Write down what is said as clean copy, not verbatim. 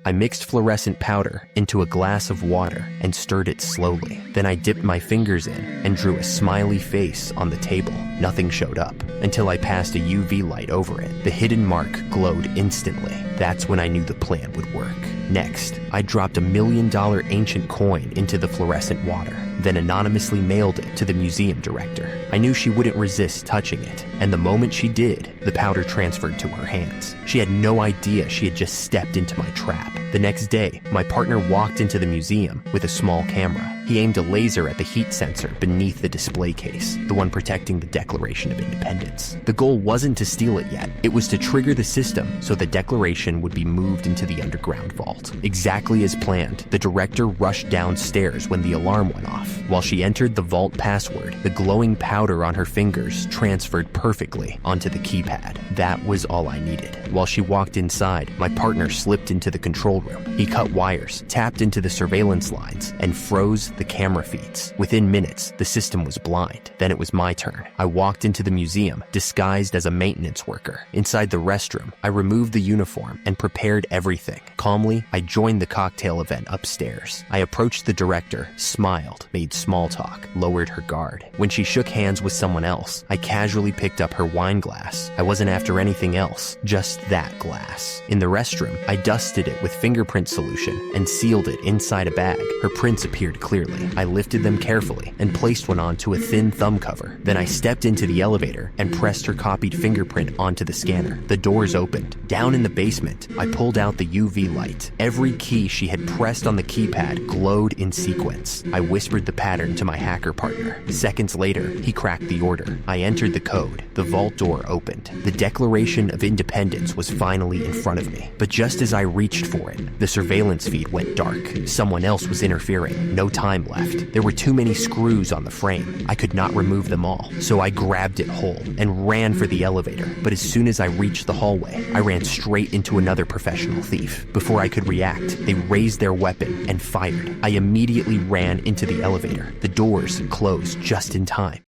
I mixed fluorescent powder into a glass of water and stirred it slowly. Then I dipped my fingers in and drew a smiley face on the table. Nothing showed up until I passed a UV light over it. The hidden mark glowed instantly. That's when I knew the plan would work. Next, I dropped $1 million ancient coin into the fluorescent water, then anonymously mailed it to the museum director. I knew she wouldn't resist touching it, and the moment she did, the powder transferred to her hands. She had no idea she had just stepped into my trap. The next day, my partner walked into the museum with a small camera. He aimed a laser at the heat sensor beneath the display case, the one protecting the Declaration of Independence. The goal wasn't to steal it yet. It was to trigger the system so the Declaration would be moved into the underground vault. Exactly as planned, the director rushed downstairs when the alarm went off. While she entered the vault password, the glowing powder on her fingers transferred perfectly onto the keypad. That was all I needed. While she walked inside, my partner slipped into the control room. He cut wires, tapped into the surveillance lines, and froze the camera feeds. Within minutes, the system was blind. Then it was my turn. I walked into the museum, disguised as a maintenance worker. Inside the restroom, I removed the uniform and prepared everything. Calmly, I joined the cocktail event upstairs. I approached the director, smiled, made small talk, lowered her guard. When she shook hands with someone else, I casually picked up her wine glass. I wasn't after anything else, just that glass. In the restroom, I dusted it with fingerprint solution and sealed it inside a bag. Her prints appeared clearly. I lifted them carefully and placed one onto a thin thumb cover. Then I stepped into the elevator and pressed her copied fingerprint onto the scanner. The doors opened. Down in the basement, I pulled out the UV light. Every key she had pressed on the keypad glowed in sequence. I whispered the pattern to my hacker partner. Seconds later, he cracked the order. I entered the code. The vault door opened. The Declaration of Independence was finally in front of me. But just as I reached for it, the surveillance feed went dark. Someone else was interfering. No time left. There were too many screws on the frame. I could not remove them all, so I grabbed it whole and ran for the elevator. But as soon as I reached the hallway, I ran straight into another professional thief. Before I could react, they raised their weapon and fired. I immediately ran into the elevator. The doors closed just in time.